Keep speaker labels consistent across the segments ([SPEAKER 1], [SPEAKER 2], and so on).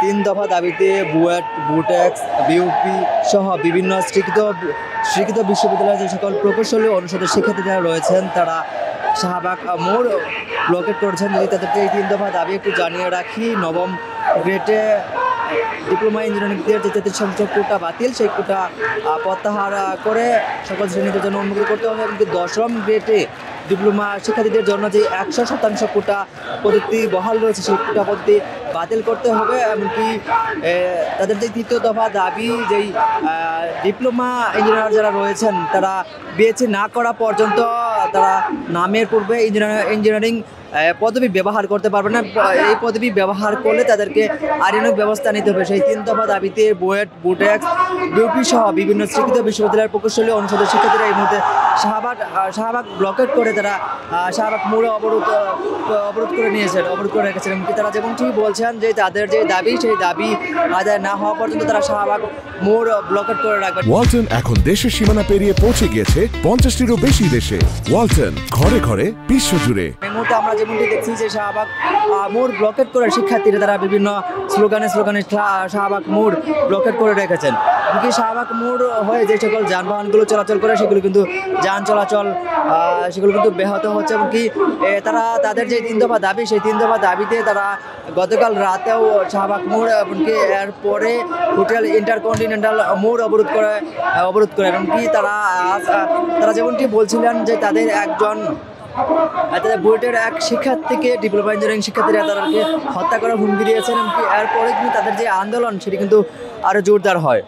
[SPEAKER 1] তিন দফা দাবিতে বুয়েট, বুটেক্স, বিউপি সহ বিভিন্ন স্বীকৃত বিশ্ববিদ্যালয়ের যে সকল প্রকৌশলী অনুষদের শিক্ষার্থীরা রয়েছেন তারা শাহবাগ মোড় ব্লকেট করেছেন। যদি তাদেরকে এই তিন দফা দাবি একটু জানিয়ে রাখি, নবম গ্রেডে ডিপ্লোমা ইঞ্জিনিয়ারিংয়ের যে 33% কোটা বাতিল, সেই কোটা প্রত্যাহার করে সকল শ্রেণীদের জন্য উন্মুক্ত করতে হবে। এবং দশম গ্রেডে ডিপ্লোমা শিক্ষার্থীদের জন্য যে 100% কোটা পদ্ধতি বহাল রয়েছে সেই কোটা পদ্ধতি বাতিল করতে হবে। এমনকি তাদের যে তৃতীয় দফা দাবি, যেই ডিপ্লোমা ইঞ্জিনিয়ার যারা রয়েছেন তারা বিএসসি না করা পর্যন্ত তারা নামের পূর্বে ইঞ্জিনিয়ারিং পদবি ব্যবহার করতে পারবে না। এই পদবি ব্যবহার করলে তাদেরকে আইনানুগ ব্যবস্থা নিতে হবে। সেই তিন দফা দাবিতে বুয়েট, বুটেক্স, বিউপি সহ বিভিন্ন স্বীকৃত বিশ্ববিদ্যালয়ের প্রকৌশলী অনুষদের শিক্ষার্থীরা এই মুহূর্তে শাহবাগ ব্লকেট করে তারা শাহবাগ মোড়ে অবরোধ করে রেখেছেন। এমনকি তারা যেমনটি বলছেন যে তাদের যে দাবি সেই দাবি আদায় না হওয়া পর্যন্ত তারা শাহবাগ মোড় ব্লকেট করে রাখবেন।
[SPEAKER 2] ওয়ালটন এখন দেশের সীমানা পেরিয়ে পৌঁছে গিয়েছে 50টিরও বেশি দেশে। ওয়ালটন, ঘরে ঘরে বিশ্বজুড়ে।
[SPEAKER 1] এই মুহূর্তে আমরা যেমনটি দেখছি যে শাহবাগ মোড় ব্লকেট করে শিক্ষার্থীরা তারা বিভিন্ন স্লোগানে শাহবাগ মোড় ব্লকেট করে রেখেছেন। এমনকি শাহবাগ মোড় হয়ে যে সকল যানবাহনগুলো চলাচল করে সেগুলো কিন্তু যান চলাচল সেগুলো কিন্তু ব্যাহত হচ্ছে। এমনকি তারা তাদের যে তিন দফা দাবি সেই তিন দফা দাবিতে তারা গতকাল রাতেও শাহবাগ মোড়, এমনকি এরপরে হোটেল ইন্টারকন্টিনেন্টাল মোড় অবরোধ করে। এমনকি তারা যেমনটি বলছিলেন যে তাদের বুয়েটের এক শিক্ষার্থীকে, ডিপ্লোমা ইঞ্জিনিয়ারিং শিক্ষার্থীরা তাদেরকে হত্যা করার হুমকি দিয়েছেন। এমনকি এরপরে কিন্তু তাদের যে আন্দোলন সেটি কিন্তু আরও জোরদার হয়।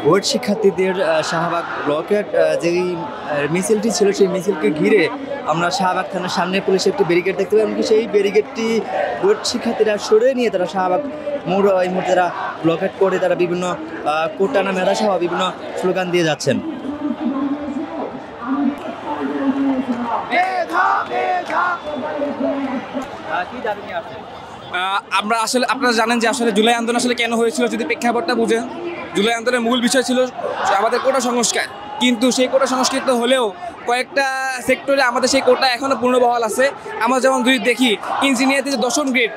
[SPEAKER 1] বুয়েট শিক্ষার্থীদের শাহবাগ ব্লকের যেই মিছিলটি ছিল সেই মিছিলকে ঘিরে আমরা শাহবাগ থানার সামনে পুলিশের একটি ব্যারিকেড দেখতে পাই। এমনকি সেই ব্যারিকেডটি বুয়েট শিক্ষার্থীরা সরে নিয়ে তারা শাহবাগ মোড় এই মুহূর্তে তারা ব্লকেট করে তারা বিভিন্ন কোটানা মেধা সহ বিভিন্ন স্লোগান দিয়ে যাচ্ছেন।
[SPEAKER 3] আমরা আসলে আপনারা জানেন যে আসলে জুলাই আন্দোলন আসলে কেন হয়েছিল, যদি প্রেক্ষাপটটা বুঝেন। জুলাই আন্দোলনের মূল বিষয় ছিল আমাদের কোটা সংস্কার, কিন্তু সেই কোটা সংস্কৃত হলেও কয়েকটা সেক্টরে আমাদের সেই কোটা এখনও পূর্ণবহাল আছে। আমরা যেমন যদি দেখি ইঞ্জিনিয়ারিংতে যে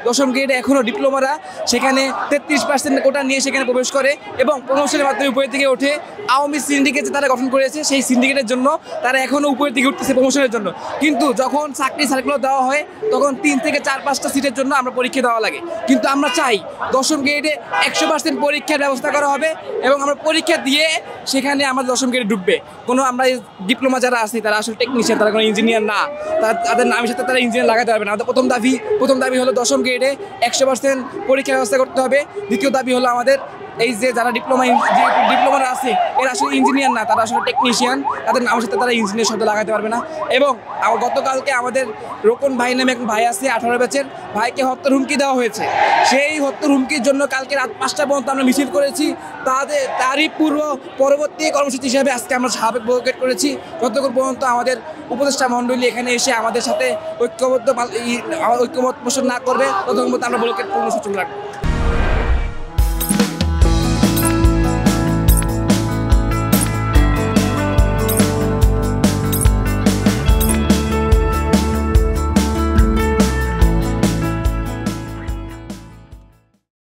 [SPEAKER 3] দশম গ্রেডে এখনও ডিপ্লোমারা সেখানে 33% কোটা নিয়ে সেখানে প্রবেশ করে এবং প্রমোশনের মাধ্যমে উপরের দিকে ওঠে। আওয়ামী সিন্ডিকেট যে তারা গঠন করেছে সেই সিন্ডিকেটের জন্য তারা এখনও উপরের দিকে উঠতেছে প্রমোশনের জন্য। কিন্তু যখন চাকরি সার্কুলার দেওয়া হয় তখন 3 থেকে 4-5টা সিটের জন্য আমরা পরীক্ষা দেওয়া লাগে। কিন্তু আমরা চাই দশম গ্রেডে 100% পরীক্ষার ব্যবস্থা করা হবে এবং আমরা পরীক্ষা দিয়ে সেখানে আমাদের দশম গ্রেডে ঢুকবে। আমরা ডিপ্লোমা যারা আছি তারা আসলে টেকনিশিয়ান, তারা কোনো ইঞ্জিনিয়ার না, তাদের নামের সাথে তারা ইঞ্জিনিয়ার লাগাতে পারবে না। আমাদের প্রথম দাবি হলো দশম গ্রেডে 100% পরীক্ষার ব্যবস্থা করতে হবে। দ্বিতীয় দাবি হলো আমাদের এই যে যারা ডিপ্লোমারা আছে এরা আসলে ইঞ্জিনিয়ার না, তারা আসলে টেকনিশিয়ান, তাদের নামের সাথে তারা ইঞ্জিনিয়ার শব্দ লাগাতে পারবে না। এবং গতকালকে আমাদের রোকন ভাই নামে এক ভাই আছে 18 ব্যাচের, ভাইকে হত্যার হুমকি দেওয়া হয়েছে। সেই হত্যার হুমকির জন্য কালকে রাত 5টা পর্যন্ত আমরা মিছিল করেছি। তারই পরবর্তী কর্মসূচি হিসাবে আজকে আমরা শাহবাগ ব্লকেট করেছি। যতক্ষণ পর্যন্ত আমাদের উপদেষ্টা মণ্ডলী এখানে এসে আমাদের সাথে ঐক্যমত পোষণ না করবে ততক্ষণ পর্যন্ত আমরা ব্লকেট কর্মসূচি রাখবো।